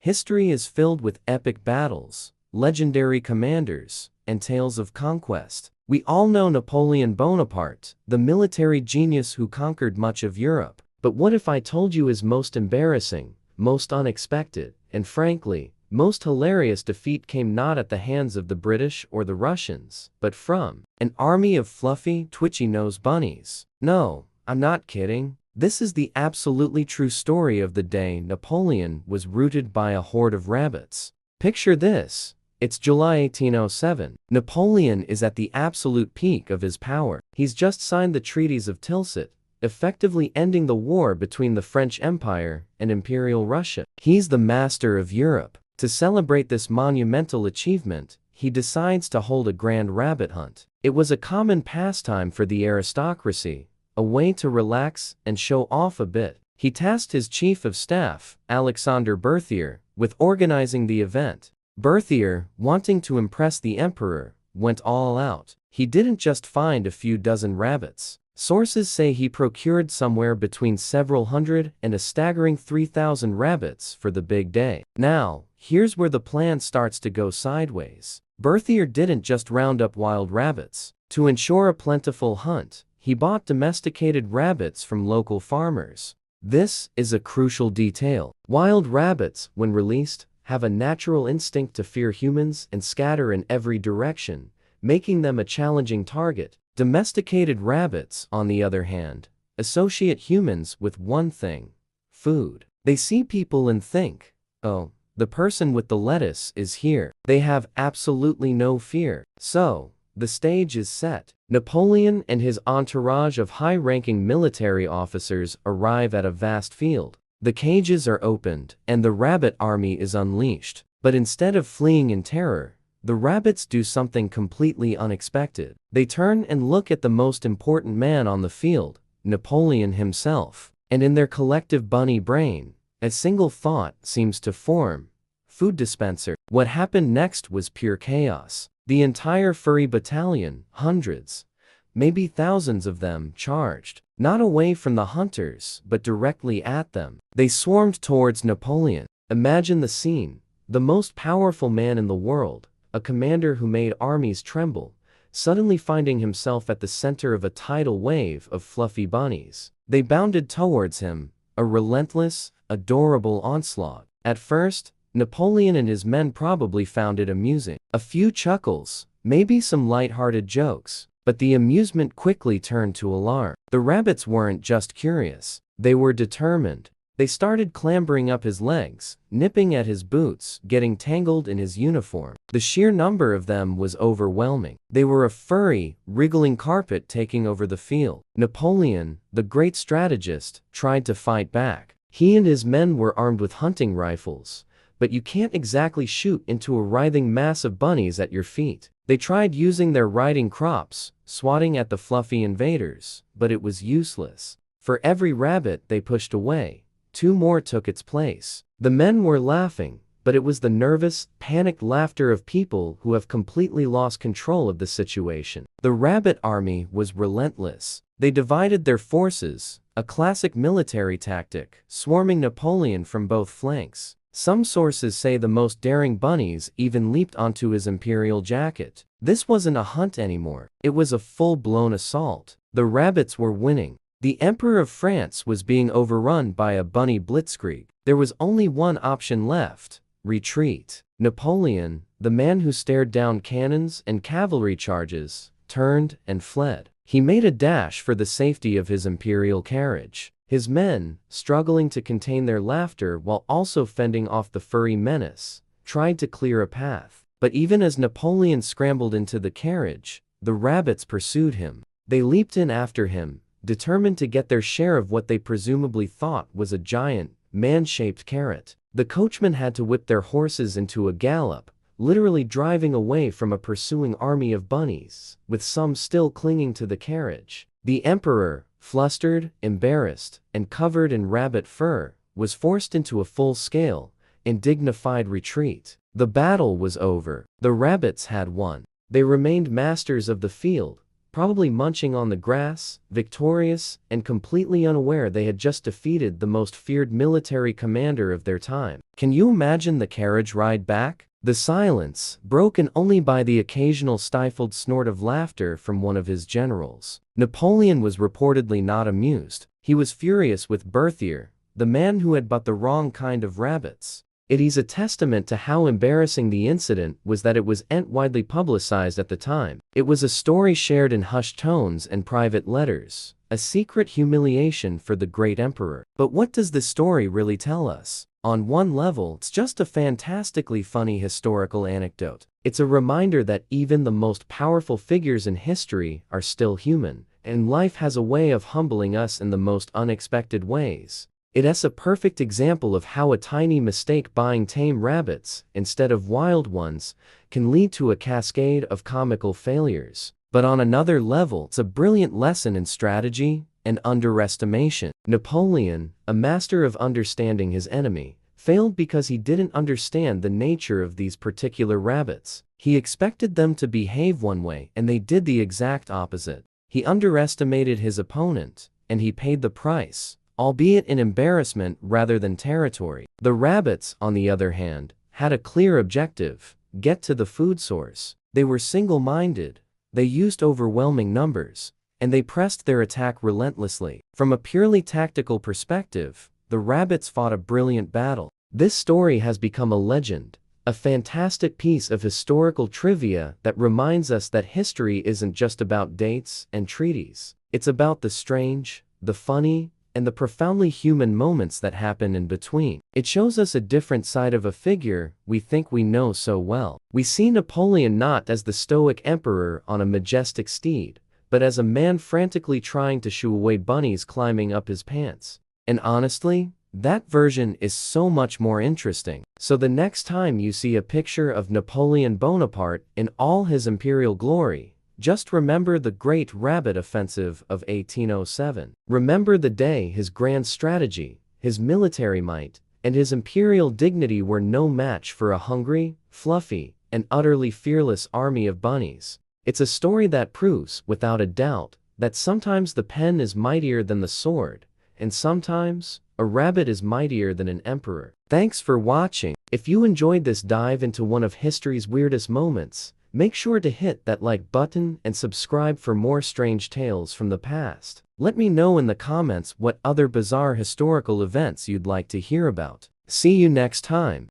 History is filled with epic battles, legendary commanders, and tales of conquest. We all know Napoleon Bonaparte, the military genius who conquered much of Europe. But what if I told you his most embarrassing, most unexpected, and frankly, most hilarious defeat came not at the hands of the British or the Russians, but from an army of fluffy, twitchy-nosed bunnies? No, I'm not kidding. This is the absolutely true story of the day Napoleon was routed by a horde of rabbits. Picture this. It's July 1807. Napoleon is at the absolute peak of his power. He's just signed the treaties of Tilsit, effectively ending the war between the French Empire and Imperial Russia. He's the master of Europe. To celebrate this monumental achievement, he decides to hold a grand rabbit hunt. It was a common pastime for the aristocracy, a way to relax and show off a bit. He tasked his chief of staff, Alexander Berthier, with organizing the event. Berthier, wanting to impress the emperor, went all out. He didn't just find a few dozen rabbits. Sources say he procured somewhere between several hundred and a staggering 3,000 rabbits for the big day. Now, here's where the plan starts to go sideways. Berthier didn't just round up wild rabbits. To ensure a plentiful hunt, he bought domesticated rabbits from local farmers. This is a crucial detail. Wild rabbits, when released, have a natural instinct to fear humans and scatter in every direction, making them a challenging target. Domesticated rabbits, on the other hand, associate humans with one thing: food. They see people and think, oh, the person with the lettuce is here. They have absolutely no fear. So, the stage is set. Napoleon and his entourage of high-ranking military officers arrive at a vast field. The cages are opened, and the rabbit army is unleashed. But instead of fleeing in terror, the rabbits do something completely unexpected. They turn and look at the most important man on the field, Napoleon himself. And in their collective bunny brain, a single thought seems to form: food dispenser. What happened next was pure chaos. The entire furry battalion, hundreds, maybe thousands of them, charged, not away from the hunters, but directly at them. They swarmed towards Napoleon. Imagine the scene. The most powerful man in the world, a commander who made armies tremble, suddenly finding himself at the center of a tidal wave of fluffy bunnies. They bounded towards him, a relentless, adorable onslaught. At first, Napoleon and his men probably found it amusing. A few chuckles, maybe some light-hearted jokes, but the amusement quickly turned to alarm. The rabbits weren't just curious, they were determined. They started clambering up his legs, nipping at his boots, getting tangled in his uniform. The sheer number of them was overwhelming. They were a furry, wriggling carpet taking over the field. Napoleon, the great strategist, tried to fight back. He and his men were armed with hunting rifles, but you can't exactly shoot into a writhing mass of bunnies at your feet. They tried using their riding crops, swatting at the fluffy invaders, but it was useless. For every rabbit they pushed away, two more took its place. The men were laughing, but it was the nervous, panicked laughter of people who have completely lost control of the situation. The rabbit army was relentless. They divided their forces, a classic military tactic, swarming Napoleon from both flanks. Some sources say the most daring bunnies even leaped onto his imperial jacket. This wasn't a hunt anymore. It was a full-blown assault. The rabbits were winning. The Emperor of France was being overrun by a bunny blitzkrieg. There was only one option left: retreat. Napoleon, the man who stared down cannons and cavalry charges, turned and fled. He made a dash for the safety of his imperial carriage. His men, struggling to contain their laughter while also fending off the furry menace, tried to clear a path. But even as Napoleon scrambled into the carriage, the rabbits pursued him. They leaped in after him, determined to get their share of what they presumably thought was a giant, man-shaped carrot. The coachmen had to whip their horses into a gallop, literally driving away from a pursuing army of bunnies, with some still clinging to the carriage. The emperor, flustered, embarrassed, and covered in rabbit fur, was forced into a full-scale, undignified retreat. The battle was over. The rabbits had won. They remained masters of the field, probably munching on the grass, victorious, and completely unaware they had just defeated the most feared military commander of their time. Can you imagine the carriage ride back? The silence, broken only by the occasional stifled snort of laughter from one of his generals. Napoleon was reportedly not amused. He was furious with Berthier, the man who had bought the wrong kind of rabbits. It is a testament to how embarrassing the incident was that it wasn't widely publicized at the time. It was a story shared in hushed tones and private letters, a secret humiliation for the great emperor. But what does this story really tell us? On one level, it's just a fantastically funny historical anecdote. It's a reminder that even the most powerful figures in history are still human, and life has a way of humbling us in the most unexpected ways. It's a perfect example of how a tiny mistake buying tame rabbits instead of wild ones can lead to a cascade of comical failures. But on another level, it's a brilliant lesson in strategy and underestimation. Napoleon, a master of understanding his enemy, failed because he didn't understand the nature of these particular rabbits. He expected them to behave one way, and they did the exact opposite. He underestimated his opponent, and he paid the price, albeit in embarrassment rather than territory. The rabbits, on the other hand, had a clear objective: get to the food source. They were single-minded, they used overwhelming numbers, and they pressed their attack relentlessly. From a purely tactical perspective, the rabbits fought a brilliant battle. This story has become a legend, a fantastic piece of historical trivia that reminds us that history isn't just about dates and treaties. It's about the strange, the funny, and the profoundly human moments that happen in between. It shows us a different side of a figure we think we know so well. We see Napoleon not as the stoic emperor on a majestic steed, but as a man frantically trying to shoo away bunnies climbing up his pants. And honestly, that version is so much more interesting. So the next time you see a picture of Napoleon Bonaparte in all his imperial glory, just remember the Great Rabbit Offensive of 1807. Remember the day his grand strategy, his military might, and his imperial dignity were no match for a hungry, fluffy, and utterly fearless army of bunnies. It's a story that proves, without a doubt, that sometimes the pen is mightier than the sword, and sometimes a rabbit is mightier than an emperor. Thanks for watching. If you enjoyed this dive into one of history's weirdest moments, make sure to hit that like button and subscribe for more strange tales from the past. Let me know in the comments what other bizarre historical events you'd like to hear about. See you next time.